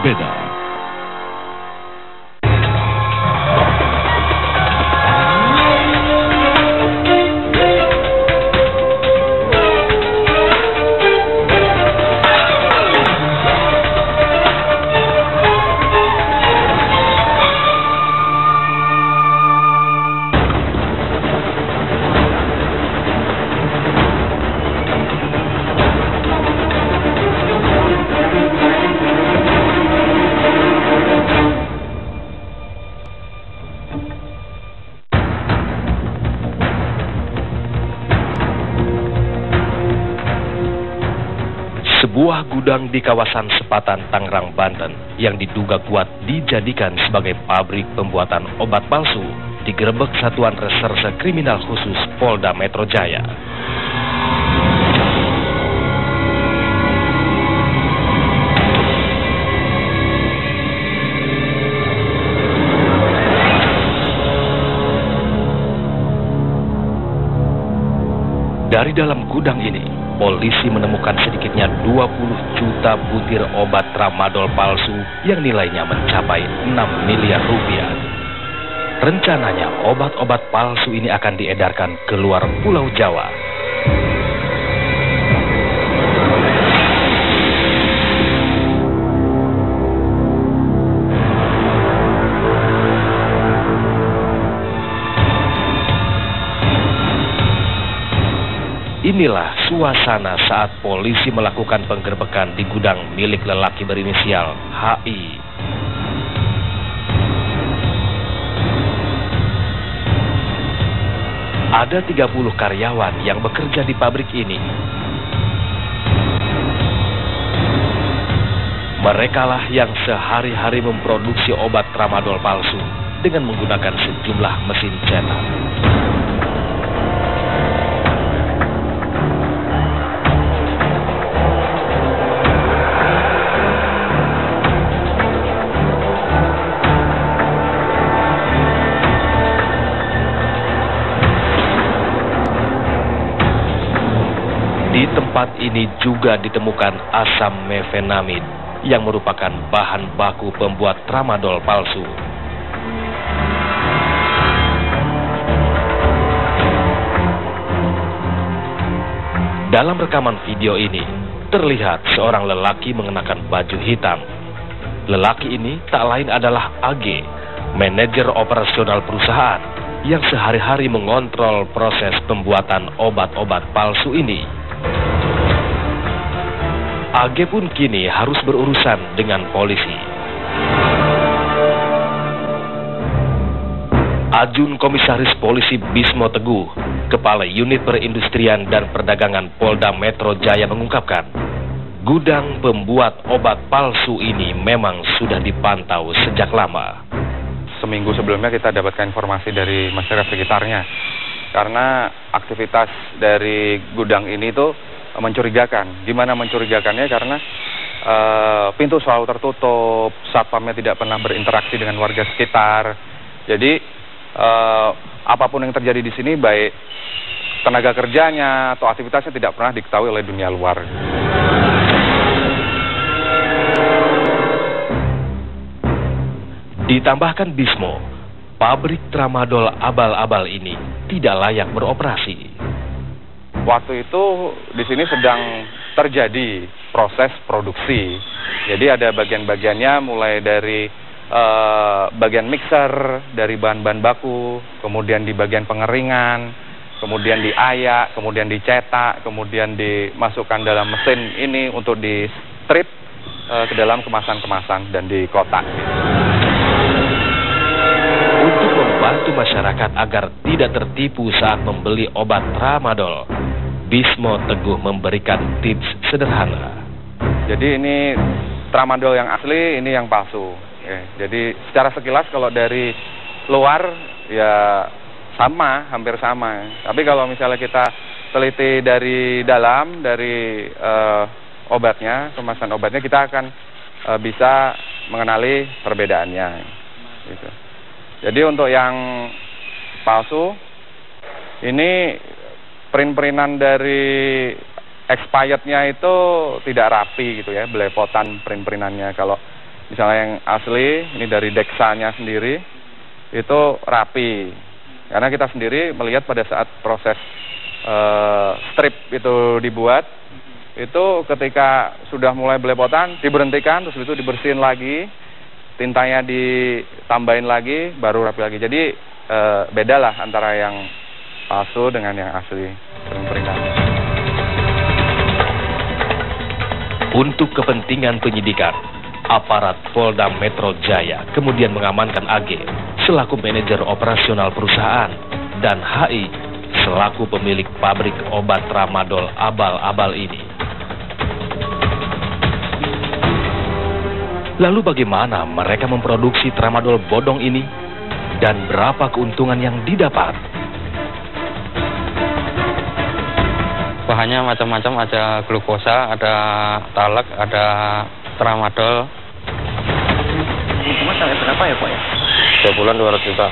berbeda. Sebuah gudang di kawasan Sepatan, Tangerang, Banten yang diduga kuat dijadikan sebagai pabrik pembuatan obat palsu digerebek Satuan Reserse Kriminal Khusus Polda Metro Jaya. Dari dalam gudang ini, polisi menemukan sedikitnya 20 juta butir obat tramadol palsu yang nilainya mencapai 6 miliar rupiah. Rencananya obat-obat palsu ini akan diedarkan ke luar Pulau Jawa. Inilah suasana saat polisi melakukan penggerbekan di gudang milik lelaki berinisial HI. Ada 30 karyawan yang bekerja di pabrik ini. Merekalah yang sehari-hari memproduksi obat tramadol palsu dengan menggunakan sejumlah mesin cetak. Di tempat ini juga ditemukan asam mefenamid yang merupakan bahan baku pembuat tramadol palsu. Dalam rekaman video ini, terlihat seorang lelaki mengenakan baju hitam. Lelaki ini tak lain adalah AG, manajer operasional perusahaan yang sehari-hari mengontrol proses pembuatan obat-obat palsu ini. AG pun kini harus berurusan dengan polisi. Ajun Komisaris Polisi Bismo Teguh, Kepala Unit Perindustrian dan Perdagangan Polda Metro Jaya mengungkapkan, gudang pembuat obat palsu ini memang sudah dipantau sejak lama. Seminggu sebelumnya kita dapatkan informasi dari masyarakat sekitarnya, karena aktivitas dari gudang ini tuh mencurigakan. Gimana mencurigakannya? Karena pintu selalu tertutup, satpamnya tidak pernah berinteraksi dengan warga sekitar. Jadi apapun yang terjadi di sini, baik tenaga kerjanya atau aktivitasnya, tidak pernah diketahui oleh dunia luar. Ditambahkan Bismo, pabrik tramadol abal-abal ini tidak layak beroperasi. Waktu itu di sini sedang terjadi proses produksi. Jadi ada bagian-bagiannya, mulai dari bagian mixer, dari bahan-bahan baku, kemudian di bagian pengeringan, kemudian diayak, kemudian dicetak, kemudian dimasukkan dalam mesin ini untuk di strip ke dalam kemasan-kemasan dan di kotak. Untuk membantu masyarakat agar tidak tertipu saat membeli obat tramadol, Bismo Teguh memberikan tips sederhana. Jadi ini tramadol yang asli, ini yang palsu. Jadi secara sekilas kalau dari luar ya sama, hampir sama. Tapi kalau misalnya kita teliti dari dalam, dari obatnya, kemasan obatnya, kita akan bisa mengenali perbedaannya. Gitu. Jadi untuk yang palsu, ini print-printan dari expirednya itu tidak rapi gitu ya, belepotan print-printannya. Kalau misalnya yang asli, ini dari deksanya sendiri, itu rapi. Karena kita sendiri melihat pada saat proses strip itu dibuat, itu ketika sudah mulai belepotan, diberhentikan, terus itu dibersihin lagi, tintanya ditambahin lagi, baru rapi lagi. Jadi bedalah antara yang palsu dengan yang asli. Untuk kepentingan penyidikan, aparat Polda Metro Jaya kemudian mengamankan AG selaku manajer operasional perusahaan dan HI selaku pemilik pabrik obat tramadol abal-abal ini. Lalu bagaimana mereka memproduksi tramadol bodong ini dan berapa keuntungan yang didapat? Bahannya macam-macam, ada glukosa, ada talak, ada tramadol. Ini semua sampai berapa ya Pak ya? 2 bulan 200 juta.